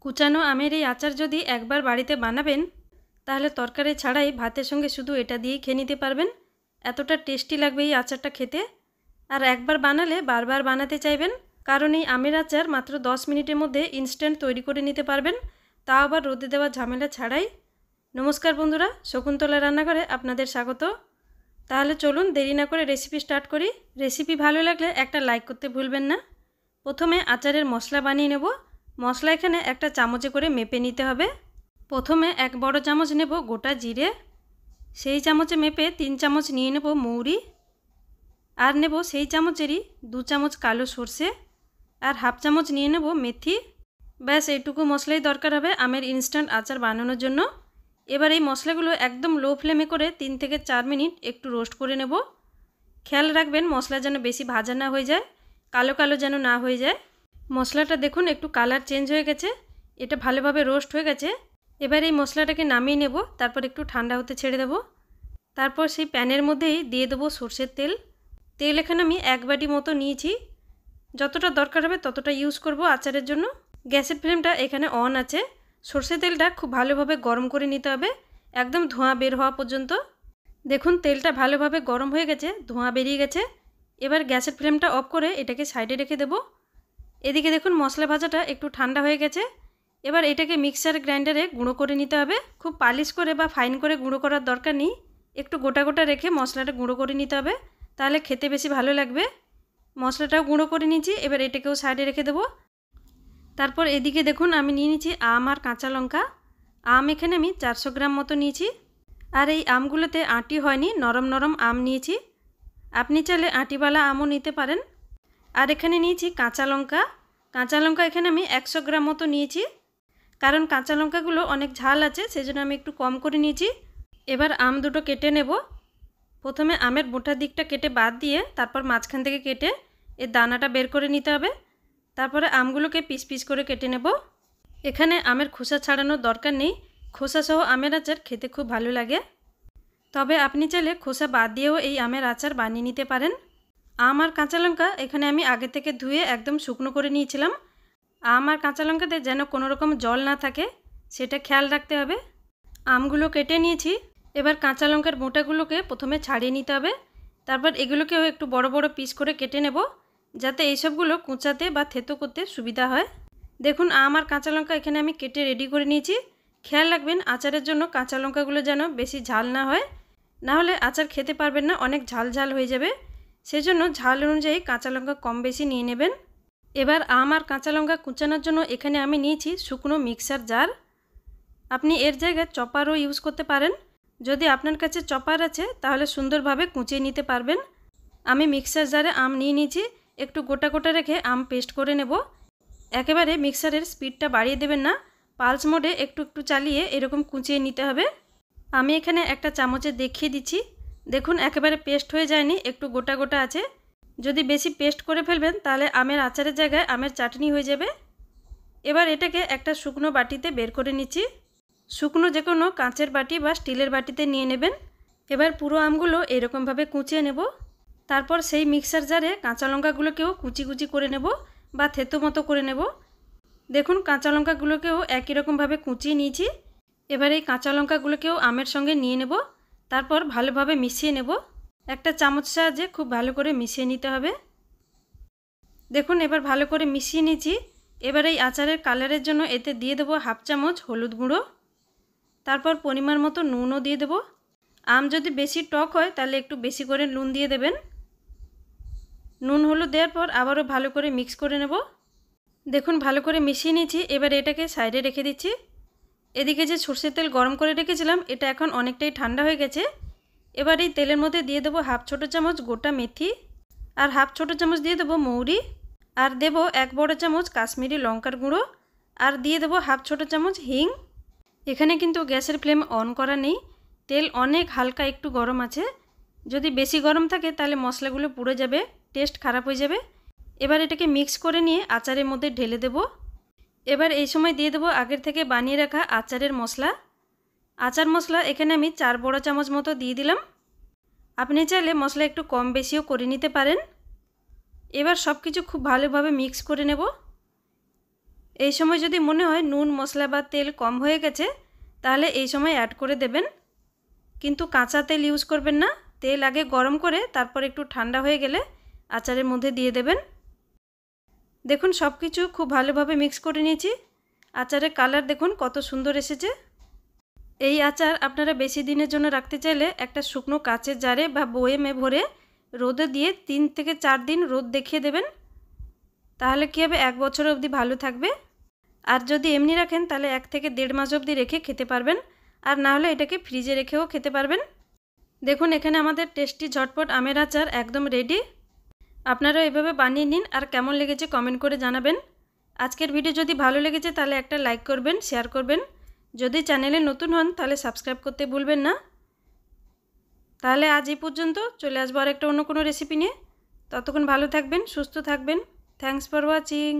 কুচানো আমের এই আচার যদি একবার বাড়িতে বানাবেন তাহলে তরকারি ছাড়াই ভাতের সঙ্গে শুধু এটা দিয়েই খেয়ে নিতে পারবেন। এতটা টেস্টি লাগবে এই আচারটা খেতে। আর একবার বানালে বারবার বানাতে চাইবেন, কারণ এই আমের আচার মাত্র 10 মিনিটের মধ্যে ইনস্ট্যান্ট তৈরি করে নিতে পারবেন, তাও আবার রোদে দেওয়া ঝামেলা ছাড়াই। নমস্কার বন্ধুরা, শকুন্তলা রান্নাঘরে আপনাদের স্বাগত। তাহলে চলুন দেরি না করে রেসিপি স্টার্ট করি। রেসিপি ভালো লাগলে একটা লাইক করতে ভুলবেন না। প্রথমে আচারের মশলা বানিয়ে নেব। মশলা এখানে একটা চামচে করে মেপে নিতে হবে। প্রথমে এক বড় চামচ নেব গোটা জিরে, সেই চামচে মেপে 3 চামচ নিয়ে নেব মৌরি, আর নেব সেই চামচেরই 2 চামচ কালো সর্ষে, আর হাফ চামচ নিয়ে নেব মেথি। ব্যাস এইটুকু মশলাই দরকার হবে আমের ইনস্ট্যান্ট আচার বানানোর জন্য। এবার এই মশলাগুলো একদম লো ফ্লেমে করে 3 থেকে 4 মিনিট একটু রোস্ট করে নেব। খেয়াল রাখবেন মশলা যেন বেশি ভাজা না হয়ে যায়, কালো কালো যেন না হয়ে যায়। মশলাটা দেখুন একটু কালার চেঞ্জ হয়ে গেছে, এটা ভালোভাবে রোস্ট হয়ে গেছে। এবার এই মশলাটাকে নামিয়ে নেব, তারপর একটু ঠান্ডা হতে ছেড়ে দেব। তারপর সেই প্যানের মধ্যেই দিয়ে দেবো সর্ষের তেল। তেল এখানে আমি 1 বাটি মতো নিয়েছি, যতটা দরকার হবে ততটা ইউজ করব আচারের জন্য। গ্যাসের ফ্লেমটা এখানে অন আছে। সর্ষের তেলটা খুব ভালোভাবে গরম করে নিতে হবে, একদম ধোঁয়া বের হওয়া পর্যন্ত। দেখুন তেলটা ভালোভাবে গরম হয়ে গেছে, ধোঁয়া বেরিয়ে গেছে। এবার গ্যাসের ফ্লেমটা অফ করে এটাকে সাইডে রেখে দেব। এদিকে দেখুন মশলা ভাজাটা একটু ঠান্ডা হয়ে গেছে। এবার এটাকে মিক্সার গ্রাইন্ডারে গুঁড়ো করে নিতে হবে। খুব পালিশ করে বা ফাইন করে গুঁড়ো করার দরকার নেই, একটু গোটা গোটা রেখে মশলাটা গুঁড়ো করে নিতে হবে, তাহলে খেতে বেশি ভালো লাগবে। মশলাটাও গুঁড়ো করে নিয়েছি, এবার এটাকেও সাইডে রেখে দেবো। তারপর এদিকে দেখুন আমি নিয়ে নিয়েছি আম আর কাঁচা লঙ্কা। আম এখানে আমি 400 গ্রাম মতো নিয়েছি, আর এই আমগুলোতে আঁটি হয়নি, নরম নরম আম নিয়েছি। আপনি চাইলে আঁটিওয়ালা আমও নিতে পারেন। আর এখানে নিয়েছি কাঁচা লঙ্কা। কাঁচা লঙ্কা এখানে আমি 100 গ্রাম মতো নিয়েছি, কারণ কাঁচা লঙ্কাগুলো অনেক ঝাল আছে, সেজন্য আমি একটু কম করে নিয়েছি। এবার আম দুটো কেটে নেব। প্রথমে আমের মোটা দিকটা কেটে বাদ দিয়ে তারপর মাঝখান থেকে কেটে এর দানাটা বের করে নিতে হবে। তারপরে আমগুলোকে পিস পিস করে কেটে নেব। এখানে আমের খোসা ছাড়ানোর দরকার নেই, খোসা সহ আমের আচার খেতে খুব ভালো লাগে। তবে আপনি চাইলে খোসা বাদ দিয়েও এই আমের আচার বানিয়ে নিতে পারেন। আম আর কাঁচা লঙ্কা এখানে আমি আগে থেকে ধুয়ে একদম শুকনো করে নিয়েছিলাম। আম আর কাঁচা লঙ্কাতে যেন কোনো রকম জল না থাকে সেটা খেয়াল রাখতে হবে। আমগুলো কেটে নিয়েছি। এবার কাঁচা লঙ্কার মোটাগুলোকে প্রথমে ছাড়িয়ে নিতে হবে, তারপর এগুলোকেও একটু বড় বড় পিস করে কেটে নেব, যাতে এইসবগুলো কুচাতে বা থেতো করতে সুবিধা হয়। দেখুন আম আর কাঁচা লঙ্কা এখানে আমি কেটে রেডি করে নিয়েছি। খেয়াল রাখবেন আচারের জন্য কাঁচা লঙ্কাগুলো যেন বেশি ঝাল না হয়, না হলে আচার খেতে পারবেন না, অনেক ঝাল ঝাল হয়ে যাবে। সেজন্য ঝাল অনুযায়ী কাঁচা লঙ্কা কম বেশি নিয়ে নেবেন। এবার আম আর কাঁচা লঙ্কা কুচানোর জন্য এখানে আমি নিয়েছি শুকনো মিক্সার জার। আপনি এর জায়গায় চপারও ইউজ করতে পারেন। যদি আপনার কাছে চপার আছে তাহলে সুন্দরভাবে কুচিয়ে নিতে পারবেন। আমি মিক্সার জারে আম নিয়ে নিয়েছি, একটু গোটা গোটা রেখে আম পেস্ট করে নেব। একেবারে মিক্সারের স্পিডটা বাড়িয়ে দেবেন না, পালস মোডে একটু একটু চালিয়ে এরকম কুচিয়ে নিতে হবে। আমি এখানে একটা চামচে দেখিয়ে দিচ্ছি। দেখুন একেবারে পেস্ট হয়ে যায়নি, একটু গোটা গোটা আছে। যদি বেশি পেস্ট করে ফেলবেন তাহলে আমের আচারের জায়গায় আমের চাটনি হয়ে যাবে। এবার এটাকে একটা শুকনো বাটিতে বের করে নিচ্ছি। শুকনো যে কোনো কাঁচের বাটি বা স্টিলের বাটিতে নিয়ে নেবেন। এবার পুরো আমগুলো এরকমভাবে কুচিয়ে নেব। তারপর সেই মিক্সার জারে কাঁচা লঙ্কাগুলোকেও কুচি কুচি করে নেব বা থেতো মতো করে নেব। দেখুন কাঁচা লঙ্কাগুলোকেও একই রকমভাবে কুচিয়ে নিয়েছি। এবার এই কাঁচা লঙ্কাগুলোকেও আমের সঙ্গে নিয়ে নেব, তারপর ভালোভাবে মিশিয়ে নেব। একটা চামচ সাহায্যে খুব ভালো করে মিশিয়ে নিতে হবে। দেখুন এবার ভালো করে মিশিয়ে নিয়েছি। এবার এই আচারের কালারের জন্য এতে দিয়ে দেবো হাফ চামচ হলুদ গুঁড়ো, তারপর পরিমাণ মতো নুনও দিয়ে দেবো। আম যদি বেশি টক হয় তাহলে একটু বেশি করে নুন দিয়ে দেবেন। নুন হলুদ দেওয়ার পর আবারও ভালো করে মিক্স করে নেব। দেখুন ভালো করে মিশিয়ে নিয়েছি। এবার এটাকে সাইডে রেখে দিচ্ছি। এদিকে যে সর্ষের তেল গরম করে রেখেছিলাম এটা এখন অনেকটাই ঠান্ডা হয়ে গেছে। এবার এই তেলের মধ্যে দিয়ে দেবো হাফ ছোটো চামচ গোটা মেথি, আর হাফ ছোটো চামচ দিয়ে দেবো মৌরি, আর দেবো 1 বড় চামচ কাশ্মীরি লঙ্কার গুঁড়ো, আর দিয়ে দেবো হাফ ছোটো চামচ হিং। এখানে কিন্তু গ্যাসের ফ্লেম অন করা নেই, তেল অনেক হালকা একটু গরম আছে। যদি বেশি গরম থাকে তাহলে মশলাগুলো পুড়ে যাবে, টেস্ট খারাপ হয়ে যাবে। এবার এটাকে মিক্স করে নিয়ে আচারের মধ্যে ঢেলে দেব। এবার এই সময় দিয়ে দেবো আগের থেকে বানিয়ে রাখা আচারের মশলা। আচার মশলা এখানে আমি 4 বড় চামচ মতো দিয়ে দিলাম। আপনি চাইলে মশলা একটু কম বেশিও করে নিতে পারেন। এবার সব কিছু খুব ভালোভাবে মিক্স করে নেব। এই সময় যদি মনে হয় নুন মশলা বা তেল কম হয়ে গেছে তাহলে এই সময় অ্যাড করে দেবেন, কিন্তু কাঁচা তেল ইউজ করবেন না। তেল আগে গরম করে তারপর একটু ঠান্ডা হয়ে গেলে আচারের মধ্যে দিয়ে দেবেন। দেখুন সব কিছু খুব ভালোভাবে মিক্স করে নিয়েছি। আচারের কালার দেখুন কত সুন্দর এসেছে। এই আচার আপনারা বেশি দিনের জন্য রাখতে চাইলে একটা শুকনো কাচের জারে বা বয়েমে ভরে রোদে দিয়ে 3 থেকে 4 দিন রোদ দেখিয়ে দেবেন। তাহলে কী হবে, 1 বছর অবধি ভালো থাকবে। আর যদি এমনি রাখেন তাহলে 1 থেকে 1.5 মাস অবধি রেখে খেতে পারবেন, আর না হলে এটাকে ফ্রিজে রেখেও খেতে পারবেন। দেখুন এখানে আমাদের টেস্টি ঝটপট আমের আচার একদম রেডি। আপনারা এভাবে বানিয়ে নিন আর কেমন লেগেছে কমেন্ট করে জানাবেন। আজকের ভিডিও যদি ভালো লেগেছে তাহলে একটা লাইক করবেন, শেয়ার করবেন। যদি চ্যানেলে নতুন হন তাহলে সাবস্ক্রাইব করতে ভুলবেন না। তাহলে আজ এই পর্যন্ত, চলে আসবো আর একটা অন্য কোনো রেসিপি নিয়ে। ততক্ষণ ভালো থাকবেন, সুস্থ থাকবেন। Thanks for watching.